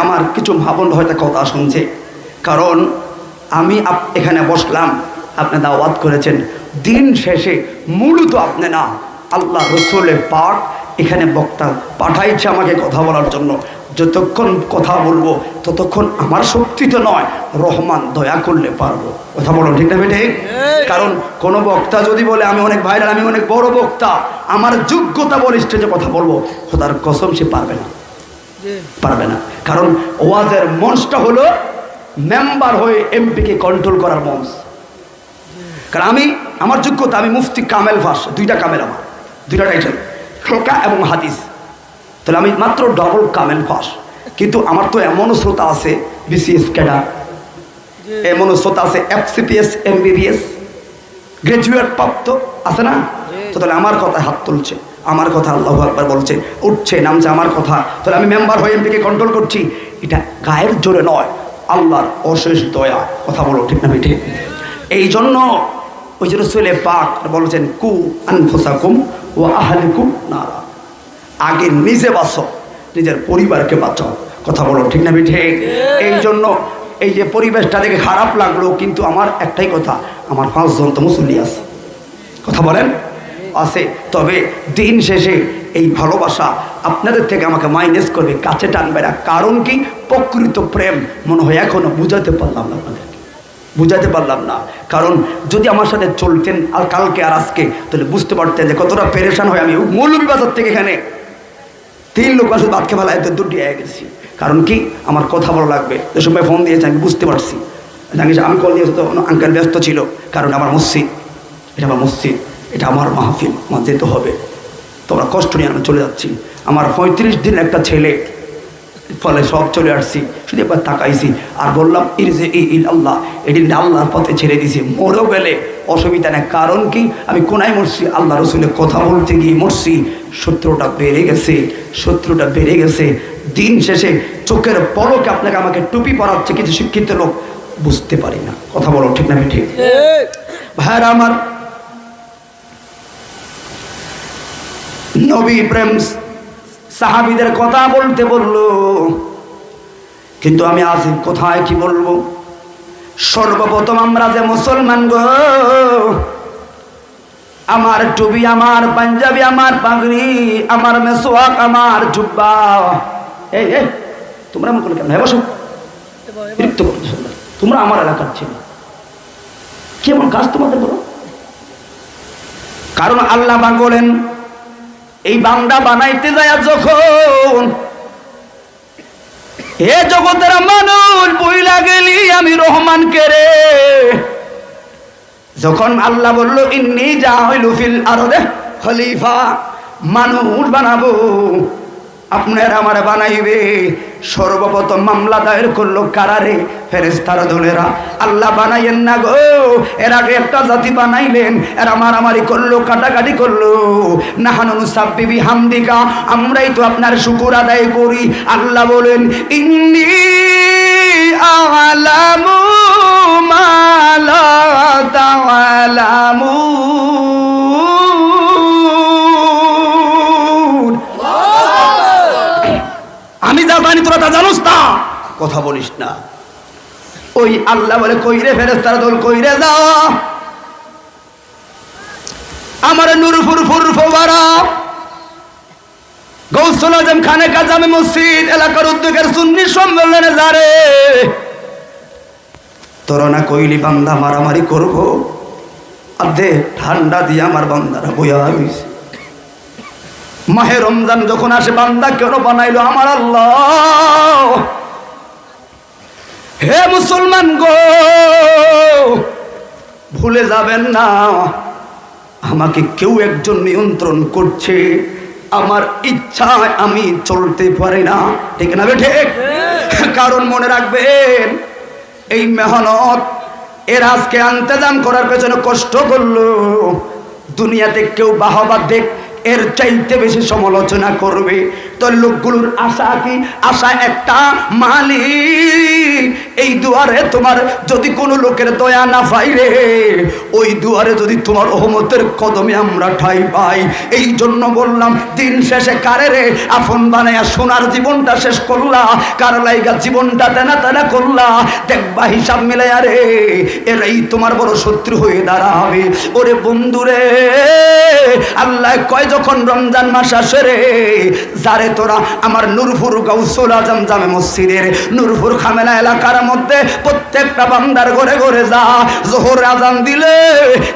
আমার কিছু ভাবন হয়তো কথা শুনছে, কারণ আমি এখানে বসলাম, আপনি দাওয়াত করেছেন, দিন শেষে মূলত আপনি না, আল্লাহ রসুলের পাক এখানে বক্তা পাঠাইছে আমাকে কথা বলার জন্য। যতক্ষণ কথা বলবো ততক্ষণ আমার শক্তি তো নয়, রহমান দয়া করলে পারবো। কথা বলো ঠিক না বেটে? কারণ কোনো বক্তা যদি বলে আমি অনেক ভাইরাল, আমি অনেক বড় বক্তা, আমার যোগ্যতা বলে স্টেজে কথা বলবো, খোদার কসম সে পারবে না, পারবে না। কারণ ওয়াজের মঞ্চটা হলো মেম্বার হয়ে এমপিকে কন্ট্রোল করার মঞ্চ। কারণ আমার যোগ্যতা, আমি মুফতি কামেল ফাঁস, দুইটা কামেল, আমার দুইটা টাইটেল, ফোকা এবং হাদিস। তাহলে আমি মাত্র ডবল কামেল ফাঁস। কিন্তু আমার তো এমনও শ্রোতা আছে বিসিএস ক্যাডার, এমনও শ্রোতা আছে FCPS MBBS গ্রাজুয়েট প্রাপ্ত আছে না? তো তাহলে আমার কথায় হাত তুলছে, আমার কথা আল্লাহু আকবার বলছে, উঠছে নামছে আমার কথা। তাহলে আমি মেম্বার হয়ে এমপিকে কন্ট্রোল করছি, এটা গায়ের জোরে নয়, আল্লাহর অশেষ দয়া। কথা বলো ঠিক না বেঠে? এই জন্য ওই যে রাসূল পাক বলেছেন, কু আনফুসাকুম ওয়া আহলিকুম নারা, আগে নিজে বাঁচো, নিজের পরিবারকে বাঁচাও। কথা বলো ঠিক না বেঠে? এই জন্য এই যে পরিবেশটা দেখে খারাপ লাগলো, কিন্তু আমার একটাই কথা, আমার 5 জন তো মুসল্লি আছে, কথা বলেন আছে। তবে দিন শেষে এই ভালোবাসা আপনাদের থেকে আমাকে মাইনাস করবে, কাছে টানবে না। কারণ কি? প্রকৃত প্রেম মনে হয় এখনো বুঝাতে পারলাম না আপনাদেরকে, বুঝাতে পারলাম না। কারণ যদি আমার সাথে চলতেন আর কালকে আর আজকে, তাহলে বুঝতে পারতেন যে কতটা পেরেশান হয়। আমি মৌলভীবাজার থেকে এখানে 3 লোক আসলে ভাত খেয়ে ফেলা, এত দূর দিয়ে গেছি। কারণ কি? আমার কথা ভালো লাগবে। যে সময় ফোন দিয়েছে আমি বুঝতে পারছি, জানিস আমি কল দিয়েছি তো আঙ্কেল ব্যস্ত ছিল, কারণ আমার মসজিদ, এটা আমার মসজিদ, এটা আমার মাহফিল, আমার যেতে হবে। তোমরা কষ্ট নিয়ে আমি চলে যাচ্ছি। আমার 35 দিন একটা ছেলে, ফলে সব চলে আসছি, শুধু একবার তাকাইছি আর বললাম ইরজে ইল আল্লাহ, এটি আল্লাহর পথে ছেড়ে দিছি, মরেও গেলে অসুবিধা নেই। কারণ কি? আমি কোনায় মরছি, আল্লাহ রসুলের কথা বলতে গিয়ে মরছি। শত্রুটা বেড়ে গেছে, শত্রুটা বেড়ে গেছে। দিন শেষে চোখের পলকে আপনাকে আমাকে টুপি পরাচ্ছে কিছু শিক্ষিত লোক, বুঝতে পারি না। কথা বলো ঠিক না? আমি ঠিক ভাইরা আমার, নবী প্রেম সাহাবীদের কথা বলতে বললো, কিন্তু আমি আজ কোথায় কি বলবো। সর্বপ্রথম আমরা যে মুসলমান গো, আমার টুপি, আমার পাঞ্জাবি, আমার পাগড়ি, আমার মেসওয়াক, আমার জুব্বা, এই তোমরা এমন কেন? হ্যাঁ বসো, বিরক্ত করছো তোমরা, আমার এলাকার ছিল, কেমন কাজ তোমাদের বলো? কারণ আল্লাহ পাক বলেন, এই বান্দা বানাইতে যায় যখন এ জগতের মানুষ বইলা গেলি আমি রহমানকে রে। যখন আল্লাহ বলল ইন্নী জাইলু ফিল আরদে খলিফা, মানুষ বানাবো, আপনার আমার বানাইবে। সর্বপ্রথম মামলা দায়ের করলো কারারে? ফেরেশতার দলেরা। আল্লাহ বানাইয়েন না গো, এর আগে একটা জাতি বানাইলেন, এরা মারামারি করলো, কাটাকাটি করলো। নাহানু নুসাব্বিহু বিহামদিকা, আমরাই তো আপনার শুকর আদায় করি। আল্লাহ বলেন ইন্নী আ'লামু মা লা তা'লামুন, আমি যা জানি তোরা তা জানোস না, কথা বলিস না। ওই আল্লাহ বলে কইরে ফেরেশতার দল, কইরে যাও, আমার নূরপুর ফুরফুবারা গৌসুল আজম খানেকা জামে মসজিদ এলাকার উদ্যোগের সুন্নি সম্মেলনে যারে তোরা না কইলি বান্দা মারামারি করবো, আর দে ঠান্ডা দিয়ে আমার বান্দারা বইয়া হইছে। মাহে রমজান যখন আসে, বান্দা কেন বানাইলো আমার আল্লাহ? হে মুসলমান গো, ভুলে যাবেন না, আমাকে কেউ একজন নিয়ন্ত্রণ করছে, আমার ইচ্ছায় আমি চলতে পারি না, ঠিক না ঠিক? কারণ মনে রাখবেন, এই মেহনত এর আজকে ইন্তজাম করার পেছনে কষ্ট করলো। দুনিয়াতে কেউ বাহবা দেখ, এর চাইতে বেশি সমালোচনা করবে। তো লোকগুলোর আশা কি? আশা একটা, মালিক এই দুয়ারে তোমার যদি কোনো লোকের দয়া না পাই রে, ওই দুয়ারে যদি তোমার রহমতের কদমে আমরা ঠাই পাই। এই জন্য বললাম দিন শেষে কারে রে আপন বানায়া সোনার জীবনটা শেষ করলা, কার লাইগা জীবনটা তেনা তেনা করলা, দেখবা হিসাব মিলাইয়া রে এরাই তোমার বড় শত্রু হয়ে দাঁড়াবে। ওরে বন্ধুরে, আল্লাহ কয় যখন রমজান মাস আসে রে, যারে তোরা আমার নূরপুর গাউসুল আজম জামে মসজিদের নূরপুর খামেলা এলাকার মধ্যে প্রত্যেকটা বান্দার ঘরে ঘরে যা, জোহর আজান দিলে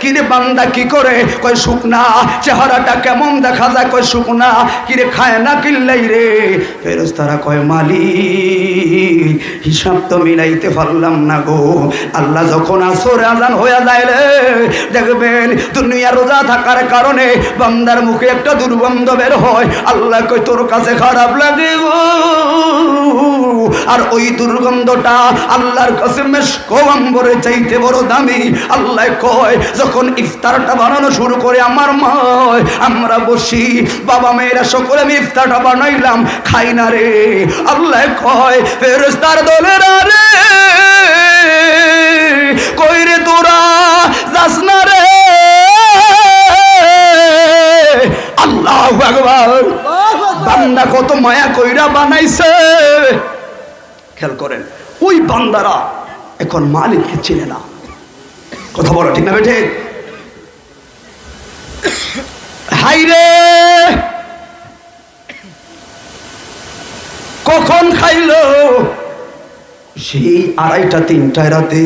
কিরে বান্দা কি করে? কয় শুকনা। চেহারাটা কেমন দেখা যায়? কয় শুকনা। কিরে খায় না কিল্লাই রে? ফেরেশতারা কয় মালিক হিসাব তো মিলাইতে পারলাম না গো। আল্লাহ যখন আসর আজান হয়ে যায় রে, দেখবেন দুনিয়া রোজা থাকার কারণে বান্দার মুখে একটা দুর্গন্ধ বের হয়। আল্লাহ কয় তোর কাছে খারাপ লাগে গো, আর ওই দুর্গন্ধটা আল্লাহর কাছে মেশক আম্বরে চাইতে বড় দামি। আল্লাহ কয় যখন ইফতারটা বানানো শুরু করে আমার মা আমরা বসি, বাবা মেয়েরা সকলে আমি ইফতারটা বানাইলাম, খাই না রে। আল্লাহ কয় ফেরেশতার দলেরা রে, কই রে তোরা যাস না রে? আল্লাহু আকবার। বান্দা কত মায়া কইরা বানাইছে। খেয়াল করেন, ওই বান্দারা এখন মালিককে চিনে না। কথা বলো ঠিক না বেঠে? হাই রে, কখন খাইলো? সেই 2:30 3টায় রাতে,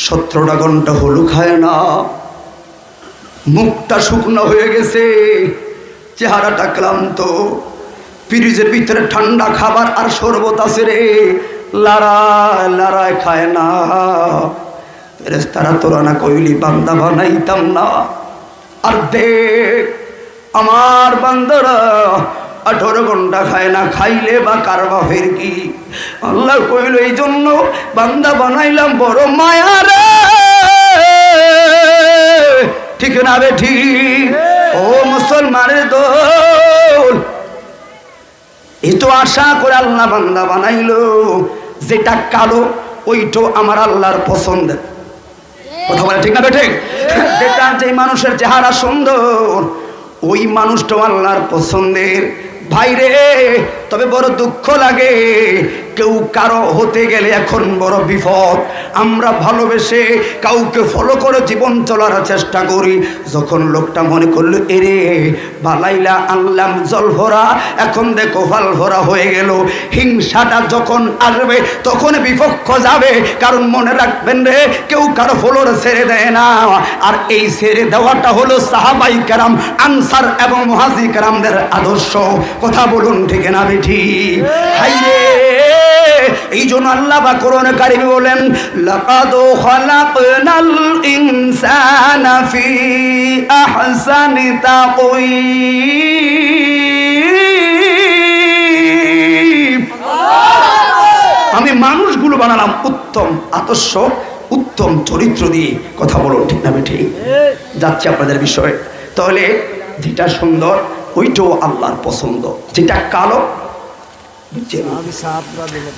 17টা ঘন্টা হলো খায় না। মুখটা শুকনো হয়ে গেছে, চেহারাটা ক্লান্ত, ফ্রিজের ভিতরে ঠান্ডা খাবার আর শরবত আছে রে, লড়ায় লড়ায় খায় না। ফেরেশতারা তোরা না কইলি বান্দা বানাইতাম না? আর দেখ আমার বান্দারা 18 ঘন্টা খায় না, খাইলে বা কার বাপের কি? আল্লাহ কইল এই জন্য বান্দা বানাইলাম বড় মায়া রে। ঠিক না বে ঠিক? ও মুসলমানের দল, এই তো আশা করে আল্লাহ বান্দা বানাইলো। যেটা কালো ওইটো আমার আল্লাহর পছন্দের। কথা বলে ঠিক না বে ঠিক? যেটা যে মানুষের চেহারা সুন্দর ওই মানুষটাও আল্লাহর পছন্দের। ভাইরে, তবে বড় দুঃখ লাগে, কেউ কারো হতে গেলে এখন বড় বিপদ। আমরা ভালোবেসে কাউকে ফলো করে জীবন চলার চেষ্টা করি, যখন লোকটা মনে করলো এরে বালাইলা আনলাম জল ভরা, এখন দেখো ফাল ভরা হয়ে গেল। হিংসাটা যখন আসবে তখন বিপক্ষ যাবে। কারণ মনে রাখবেন রে, কেউ কারো ফলোর ছেড়ে দেয় না। আর এই ছেড়ে দেওয়াটা হলো সাহাবাই কেরাম, আনসার এবং মুহাজির কেরামদের আদর্শ। কথা বলুন ঠিক না বেঠি? হাইরে, এই জন্য আল্লাহ বা কোরআনে কারিমে বলেন লাকাদ খালাকনাল ইনসানা ফি আহসানি তাকওয়িম। আমি মানুষগুলো বানালাম উত্তম আদর্শ, উত্তম চরিত্র দিয়ে। কথা বলুন ঠিক না বেঠি? যাচ্ছে আপনাদের বিষয়ে। তাহলে যেটা সুন্দর ওইটাও আল্লাহর পছন্দ, যেটা কালো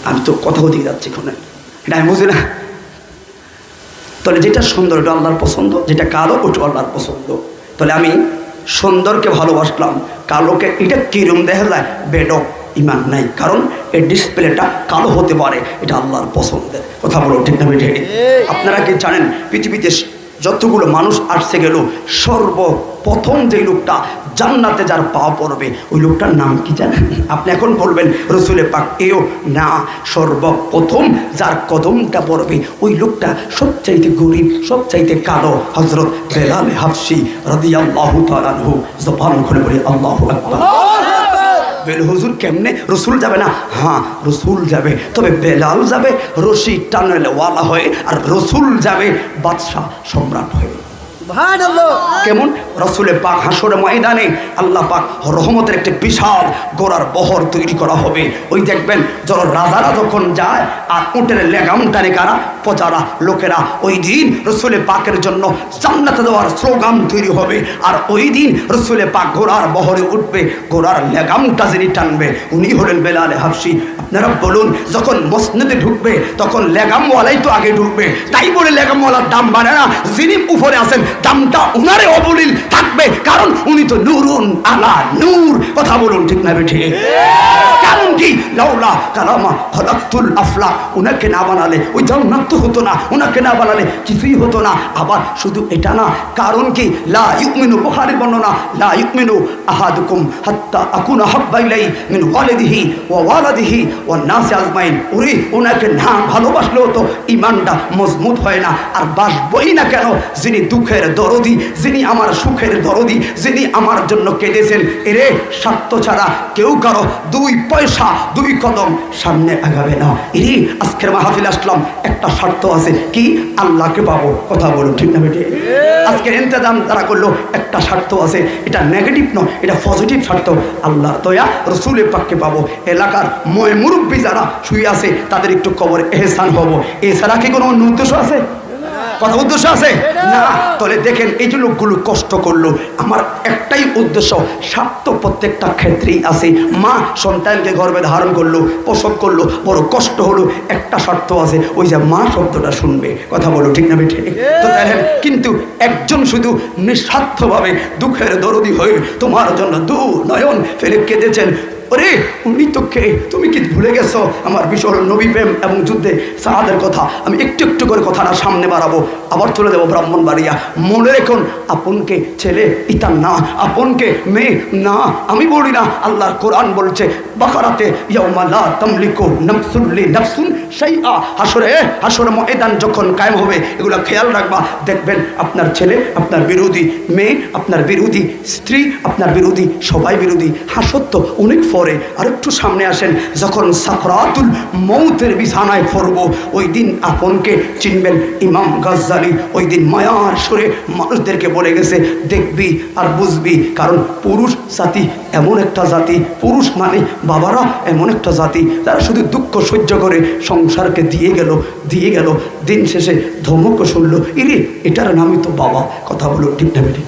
আমি তো কথা বলতে যাচ্ছি এখানে, এটা আমি বুঝি না। তাহলে যেটা সুন্দর ওটা আল্লাহর পছন্দ, যেটা কালো ওটা আল্লাহর পছন্দ। তাহলে আমি সুন্দরকে ভালোবাসলাম, কালোকে এটা কিরম দেখা যায় বেডক ইমান নাই, কারণ এর ডিসপ্লেটা কালো হতে পারে, এটা আল্লাহর পছন্দের। কথা বলো ঠিক না বেঠে? আপনারা কি জানেন পৃথিবীতে যতগুলো মানুষ আসছে গেল, সর্বপ্রথম যে লোকটা জান্নাতে যার পা পড়বে ওই লোকটার নাম কি জানেন? আপনি এখন বলবেন রসুলে পাক, এও না, সর্বপ্রথম যার কদমটা পড়বে ওই লোকটা সবচাইতে গরিব, সবচাইতে কালো, হযরত বেলাল হাবশী রাদিয়াল্লাহু তাআলা আনহু। জবান খুলে বলি আল্লাহু আকবার। বেল হুজুর কেমনে? রসুল যাবে না? হ্যাঁ রসুল যাবে, তবে বেলাল যাবে রশি টানেওয়ালা হয়ে, আর রসুল যাবে বাদশাহ সম্রাট হয়ে। কেমন? রাসূলের পাক হাসরের ময়দানে আল্লাহ পাক রহমতের একটি বিশাল গোড়ার বহর তৈরি করা হবে। ওই দেখবেন যারা রাজারা যখন যায় আর উটের লেগাম টানে কারা? প্রজারা, লোকেরা। ওই দিন রাসূলের পাকের জন্য জান্নাতে যাওয়ার স্লোগান তৈরি হবে। আর ওই দিন রাসূলের পাক ঘোড়ার বহরে উঠবে, ঘোড়ার লেগামটা যিনি টানবে উনি হলেন বেলাল হাবশী। আপনারা বলুন, যখন মসজিদে ঢুকবে তখন লেগামওয়ালাই তো আগে ঢুকবে, তাই বলে লেগামওয়ালার দাম বাড়ে না। যিনি উপরে আছেন দামটা উনারে অবলীল থাকবে, কারণ উনি তো নূরুন আলা নূর। কথা বলুন ঠিক না বেঠে? কারণ কি? লাউলা কালামা খলাকতুল আফলা, উনাকে না বানালে ওই জান্নাত তো হতো না, উনাকে না বানালে কিছুই হতো না। আবার শুধু এটা না, কারণ কি? লা ইউমিনু, বুখারীর বর্ণনা, লা ইউমিনু আহাদুকুম হাত্তা আকুনা হাব্বা ইলাইহি মিন ওয়ালিদিহি ওয়া ওয়ালাদিহি ওয়ান নাসি আজমাইন। ওরে, ওনাকে না ভালোবাসলেও তো ঈমানটা মজবুত হয় না। আর বাসবই না কেন? যিনি দুঃখের দরদি, যিনি আমার সুখের দরদি, যিনি আমার জন্য কেঁদেছেন। এরে, স্বার্থ ছাড়া কেউ কারো দুই পয়সা দুই কদম সামনে আগাবে না। এরে, আজকের মাহফিল আসলাম, একটা স্বার্থ আছে, কি? আল্লাহকে পাবো। কথা বলুন ঠিক না বেটে? আজকের ইন্তজাম তারা করলো, একটা স্বার্থ আছে, এটা নেগেটিভ নয়, এটা পজিটিভ স্বার্থ। আল্লাহ দয়া, রসুলের পাককে পাবো। এলাকার মুরব্বী যারা শুয়ে আছে তাদের একটু কবরে এহসান হবো। এছাড়া কি কোনো অন্য উদ্দেশ্য আছে? কথা উদ্দেশ্য আছে না? তাহলে দেখেন, এই যে লোকগুলো কষ্ট করলো, আমার একটাই উদ্দেশ্য, স্বার্থ প্রত্যেকটা ক্ষেত্রেই আছে। মা সন্তানকে গর্ভে ধারণ করলো, প্রসব করলো, বড় কষ্ট হলো, একটা স্বার্থ আছে, ওই যে মা শব্দটা শুনবে। কথা বলো ঠিক না বেঠে? তো দেখেন, কিন্তু একজন শুধু নিঃস্বার্থভাবে দুঃখের দরদি হয়ে তোমার জন্য দু নয়ন ফেলে কেঁদেছেন। ওরে, উনি তো কে? তুমি কি ভুলে গেছো আমার বিশাল নবী প্রেম এবং যুদ্ধে সাহাদের কথা? আমি একটু একটু করে কথাটা সামনে বাড়াবো, আবার চলে যাবো ব্রাহ্মণবাড়িয়া। মনে রেখুন, আপনকে ছেলে ইতার না, আপনকে মেয়ে না। আমি বলি না, আল্লাহর কোরআন বলছে বাকারাতে, ইয়াউমা লা তামলিকু নাফসুন লিনাফসিন শাইআ। হাসরে ময়দান যখন কায়েম হবে, এগুলো খেয়াল রাখবা। দেখবেন আপনার ছেলে আপনার বিরোধী, মেয়ে আপনার বিরোধী, স্ত্রী আপনার বিরোধী, সবাই বিরোধী। হাসর তো অনেক পরে, আর একটু সামনে আসেন, যখন সাকরাতুল মৌতের বিছানায় পড়ব, ওই দিন আপনকে চিনবেন। ইমাম গাজ্জালি ওই দিন মায়ার সুরে মানুষদেরকে বলে গেছে, দেখবি আর বুঝবি। কারণ পুরুষ জাতি এমন একটা জাতি, পুরুষ মানে বাবারা এমন একটা জাতি, তারা শুধু দুঃখ সহ্য করে সংসারকে দিয়ে গেল। দিন শেষে ধমকও শুনলো, ইরে এটার নামই তো বাবা। কথা বলো ঠিক না বেটি?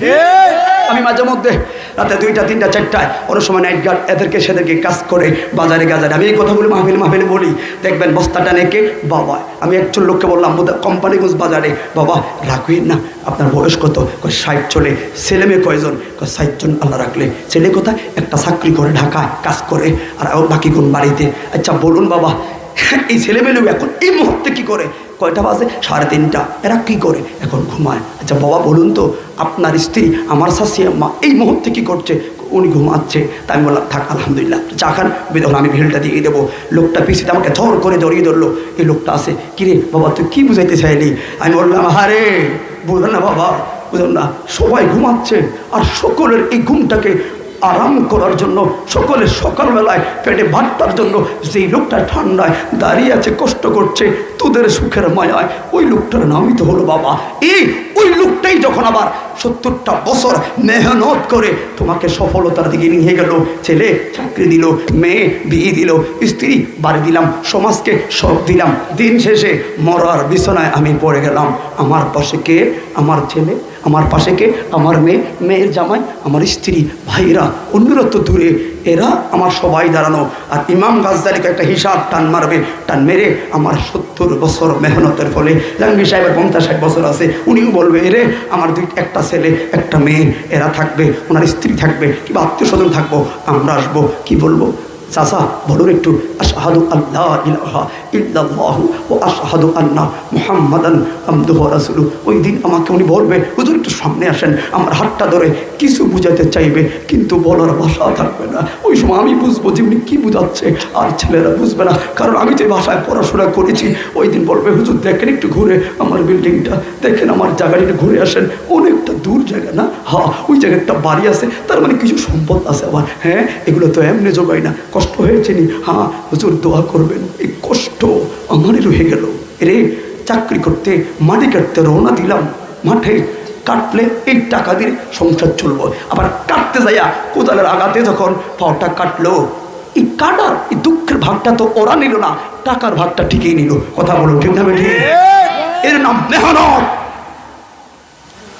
আমি মাঝে মধ্যে রাতে 2টা 3টা 4টায় অনেক সময় নাইট গার্ড এদেরকে সেদেরকে কাজ করে বাজারে আমি এই কথাগুলো মাহফিলে বলি। দেখবেন বস্তাটা নেকে বাবা। আমি একজন লোককে বললাম কোম্পানিগঞ্জ বাজারে, বাবা রাখবেন না, আপনার বয়স কত? 60 চলে। ছেলে মেয়ে কয়জন? 60 জন। আল্লাহ রাখলে। ছেলে কোথায়? একটা চাকরি করে ঢাকায় কাজ করে, আর বাকি কোন বাড়িতে। আচ্ছা বলুন বাবা, এই ছেলেমেয়েও এখন এই মুহূর্তে কি করে? কয়টা বাজে? 3:30। এরা কি করে? এখন ঘুমায়। আচ্ছা বাবা বলুন তো, আপনার স্ত্রী আমার শাশি আম্মা এই মুহূর্তে কি করছে? উনি ঘুমাচ্ছে। তাই আমি বললাম থাক আলহামদুলিল্লাহ, চা খান, বেতন আমি ভিড়টা দিয়ে দেবো। লোকটা পিছিয়ে আমাকে ঝড় করে জড়িয়ে ধরলো। এই লোকটা আছে, কিরে বাবা তুই কি বুঝাইতে চাইলি? আমি বললাম, আরে বুঝলেন না বাবা, বুঝলেন না, সবাই ঘুমাচ্ছে, আর সকলের এই ঘুমটাকে আরাম করার জন্য, সকলের সকালবেলায় পেটে ভাতটার জন্য যেই লোকটা ঠান্ডায় দাঁড়িয়ে আছে, কষ্ট করছে তোদের সুখের মায়ায়, ওই লোকটার নামই তো হলো বাবা। ওই লোকটাই যখন আবার 70টা বছর মেহনত করে তোমাকে সফলতার দিকে নিয়ে গেল, ছেলে চাকরি দিল, মেয়ে বিয়ে দিল, স্ত্রী বাড়ি দিলাম, সমাজকে সব দিলাম, দিন শেষে মরার বিছানায় আমি পড়ে গেলাম। আমার পাশে কে? আমার ছেলে। আমার পাশে কে? আমার মেয়ে, মেয়ের জামাই, আমার স্ত্রী, ভাইরা, অন্যরা তো দূরে, এরা আমার সবাই দাঁড়ানো। আর ইমাম গাজ্জালিকে একটা হিসাব টান মারবে, টান মেরে আমার 70 বছর মেহনতের ফলে, জাহাঙ্গীর সাহেবের 50-60 বছর আছে, উনিও বলবে এরে আমার একটা ছেলে একটা মেয়ে, এরা থাকবে, ওনার স্ত্রী থাকবে, কিংবা আত্মীয় স্বজন থাকবো, আমরা আসবো, কি বলবো? চাচা বলুন একটু, আশহাদু আল্লা ইলাহা ইল্লাল্লাহু ওয়া আশহাদু আন্না মুহাম্মাদান আবদুহু ওয়া রাসূলুহু। ওই দিন আমাকে উনি বলবে, হুজুর একটু সামনে আসেন, আমার হাতটা ধরে কিছু বুঝাতে চাইবে, কিন্তু বলার ভাষা থাকবে না। ওই সময় আমি বুঝবো যে উনি কী বুঝাচ্ছে, আর ছেলেরা বুঝবে না, কারণ আমি যে ভাষায় পড়াশোনা করেছি। ওই দিন বলবে, হুজুর দেখেন একটু ঘুরে আমার বিল্ডিংটা, দেখেন আমার জায়গাটা ঘুরে আসেন, অনেকটা দূর জায়গা না? হ্যাঁ, ওই জায়গায় একটা বাড়ি আছে, তার মানে কিছু সম্পদ আছে আবার। হ্যাঁ, এগুলো তো এমনি জোগায় না, কষ্ট হয়েছে নি? হ্যাঁ হুজুর দোয়া করবেন, এই কষ্ট আমারই রয়ে গেল। রে চাকরি করতে, মাটি কাটতে রওনা দিলাম, মাঠে কাটলে এই টাকা দিয়ে সংসার চলবো। আবার কাটতে যাইয়া কোদালের আঘাতে যখন পাওটা কাটলো, এই কাটার এই দুঃখের ভাগটা তো ওরা নিল না, টাকার ভাগটা ঠিকই নিল। কথা বলো ঠিক না বেঠিক? এর নাম মেহনত।